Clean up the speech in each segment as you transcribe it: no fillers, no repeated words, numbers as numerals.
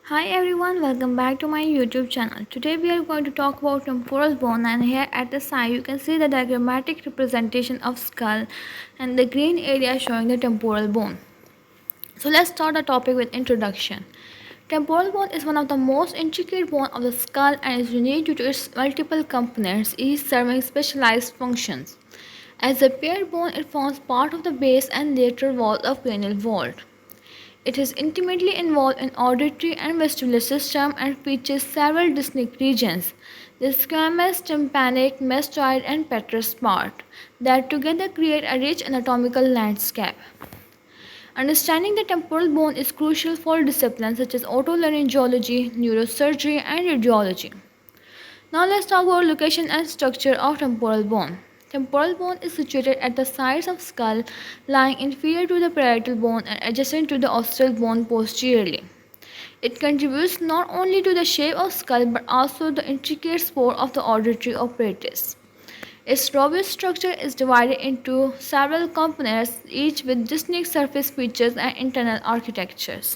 Hi everyone, welcome back to my YouTube channel. Today we are going to talk about temporal bone, and here at the side you can see the diagrammatic representation of skull and the green area showing the temporal bone. So let's start the topic with introduction. Temporal bone is one of the most intricate bone of the skull and is unique due to its multiple components, each serving specialized functions. As a paired bone, it forms part of the base and lateral wall of cranial vault. It is intimately involved in auditory and vestibular system and features several distinct regions, the squamous, tympanic, mastoid, and petrous part, that together create a rich anatomical landscape. Understanding the temporal bone is crucial for disciplines such as otolaryngology, neurosurgery, and radiology. Now let's talk about location and structure of temporal bone. Temporal bone is situated at the sides of skull, lying inferior to the parietal bone and adjacent to the occipital bone posteriorly. It contributes not only to the shape of skull but also the intricate support of the auditory apparatus. Its robust structure is divided into several components, each with distinct surface features and internal architectures.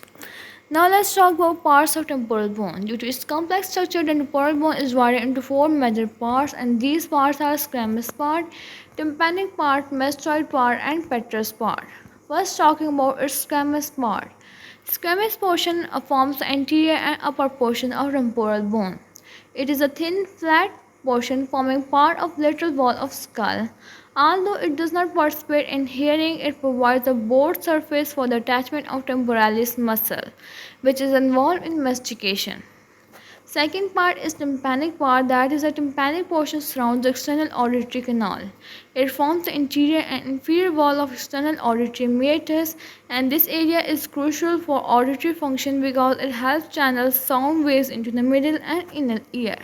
Now let's talk about parts of temporal bone. Due to its complex structure, the temporal bone is divided into four major parts, and these parts are squamous part, tympanic part, mastoid part, and petrous part. First, talking about its squamous part. Squamous portion forms the anterior and upper portion of temporal bone. It is a thin, flat portion forming part of lateral wall of skull. Although it does not participate in hearing, it provides a board surface for the attachment of temporalis muscle, which is involved in mastication. Second part is tympanic part, that is the tympanic portion surrounds the external auditory canal. It forms the interior and inferior wall of external auditory meatus, and this area is crucial for auditory function because it helps channel sound waves into the middle and inner ear.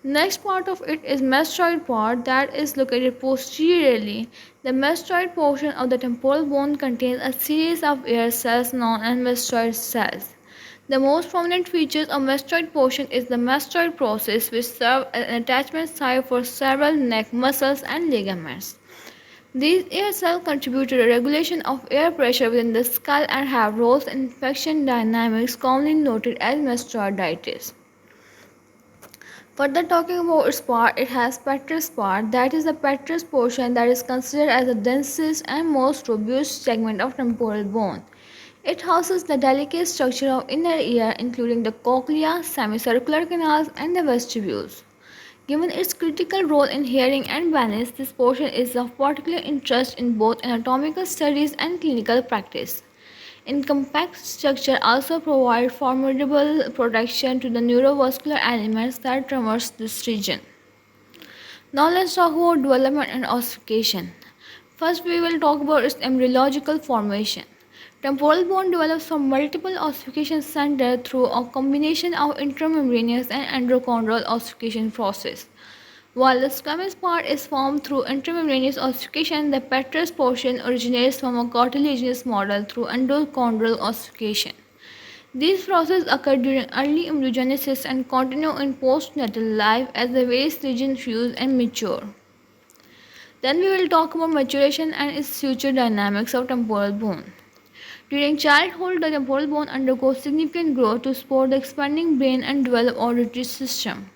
Next part of it is mastoid part, that is located posteriorly. The mastoid portion of the temporal bone contains a series of ear cells known as mastoid cells. The most prominent features of mastoid portion is the mastoid process, which serves as an attachment site for several neck muscles and ligaments. These ear cells contribute to the regulation of air pressure within the skull and have roles in infection dynamics commonly noted as mastoiditis. Further talking about its part, it has petrous part, that is the petrous portion that is considered as the densest and most robust segment of temporal bone. It houses the delicate structure of inner ear including the cochlea, semicircular canals and the vestibules. Given its critical role in hearing and balance, this portion is of particular interest in both anatomical studies and clinical practice. In compact structure also provide formidable protection to the neurovascular elements that traverse this region. Now let's talk about development and ossification. First we will talk about its embryological formation. Temporal bone develops from multiple ossification centers through a combination of intramembranous and endochondral ossification process. While the squamous part is formed through intramembranous ossification, the petrous portion originates from a cartilaginous model through endochondral ossification. These processes occur during early embryogenesis and continue in postnatal life as the waste region fuse and mature. Then we will talk about maturation and its future dynamics of temporal bone. During childhood, the temporal bone undergoes significant growth to support the expanding brain and develop auditory system.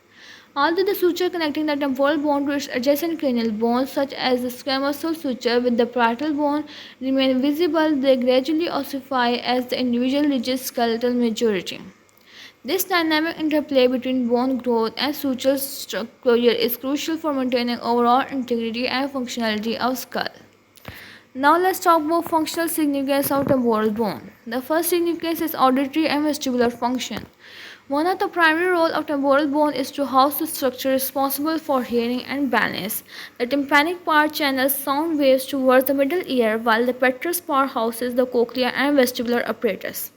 Although the suture connecting the temporal bone to its adjacent cranial bones, such as the squamosal suture with the parietal bone, remain visible, they gradually ossify as the individual reaches skeletal maturity. This dynamic interplay between bone growth and suture closure is crucial for maintaining overall integrity and functionality of skull. Now let's talk about functional significance of temporal bone. The first significance is auditory and vestibular function. One of the primary roles of temporal bone is to house the structure responsible for hearing and balance. The tympanic part channels sound waves towards the middle ear, while the petrous part houses the cochlea and vestibular apparatus.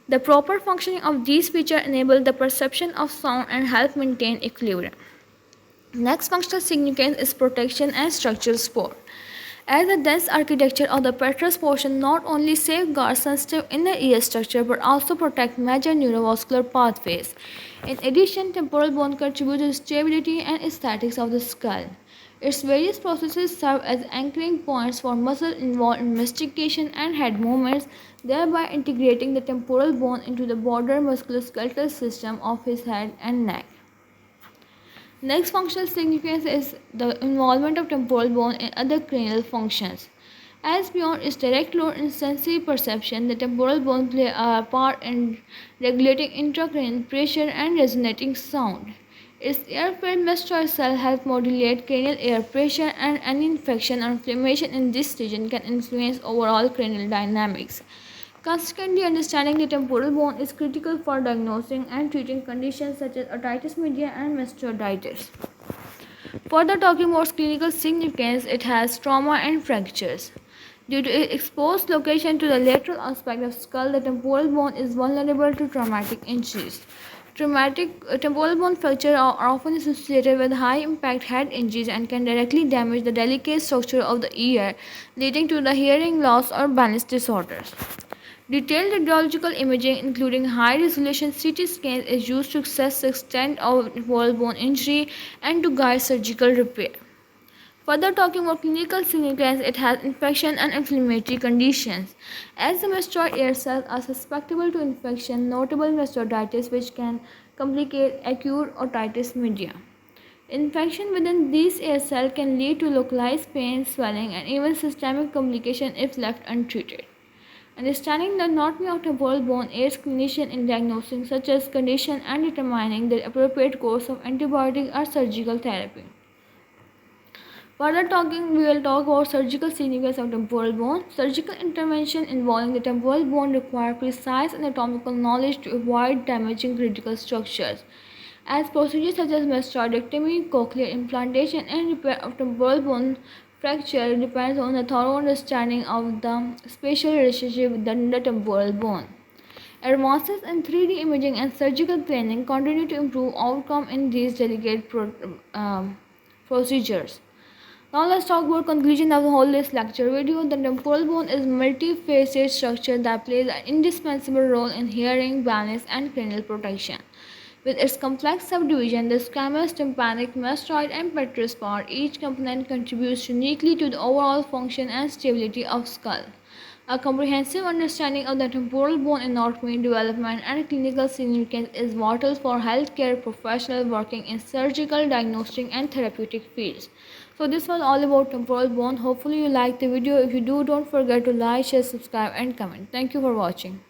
The proper functioning of these features enable the perception of sound and help maintain equilibrium. Next functional significance is protection and structural support. As the dense architecture of the petrous portion not only safeguards sensitive inner ear structure but also protects major neurovascular pathways. In addition, temporal bone contributes to the stability and aesthetics of the skull. Its various processes serve as anchoring points for muscle involved in mastication and head movements, thereby integrating the temporal bone into the broader musculoskeletal system of his head and neck. Next functional significance is the involvement of temporal bone in other cranial functions. As beyond its direct role in sensory perception, the temporal bone plays a part in regulating intracranial pressure and resonating sound. Its air-filled mastoid cell help modulate cranial air pressure, and any infection or inflammation in this region can influence overall cranial dynamics. Consequently, understanding the temporal bone is critical for diagnosing and treating conditions such as otitis media and mastoiditis. Further talking about clinical significance, it has trauma and fractures. Due to its exposed location to the lateral aspect of skull, the temporal bone is vulnerable to traumatic injuries. Traumatic temporal bone fractures are often associated with high impact head injuries and can directly damage the delicate structure of the ear, leading to the hearing loss or balance disorders. Detailed radiological imaging, including high-resolution CT scans, is used to assess the extent of temporal bone injury and to guide surgical repair. Further talking about clinical significance, it has infection and inflammatory conditions. As the mastoid ear cells are susceptible to infection, notable mastoiditis, which can complicate acute otitis media. Infection within these ear cells can lead to localized pain, swelling, and even systemic complication if left untreated. Understanding the anatomy of temporal bone aids clinicians in diagnosing such as condition and determining the appropriate course of antibiotic or surgical therapy. Further talking, we will talk about surgical significance of temporal bone. Surgical intervention involving the temporal bone require precise anatomical knowledge to avoid damaging critical structures. As procedures such as mastoidectomy, cochlear implantation, and repair of temporal bone fracture depends on a thorough understanding of the spatial relationship within the temporal bone. Advances in 3D imaging and surgical planning continue to improve outcome in these delicate procedures. Now let's talk about conclusion of the whole this lecture video. The temporal bone is a multifaceted structure that plays an indispensable role in hearing, balance, and cranial protection. With its complex subdivision, the squamous, tympanic, mastoid, and petrous part, each component contributes uniquely to the overall function and stability of skull. A comprehensive understanding of the temporal bone anatomy, development, and clinical significance is vital for healthcare professionals working in surgical, diagnostic, and therapeutic fields. So this was all about temporal bone. Hopefully you liked the video. If you do, don't forget to like, share, subscribe, and comment. Thank you for watching.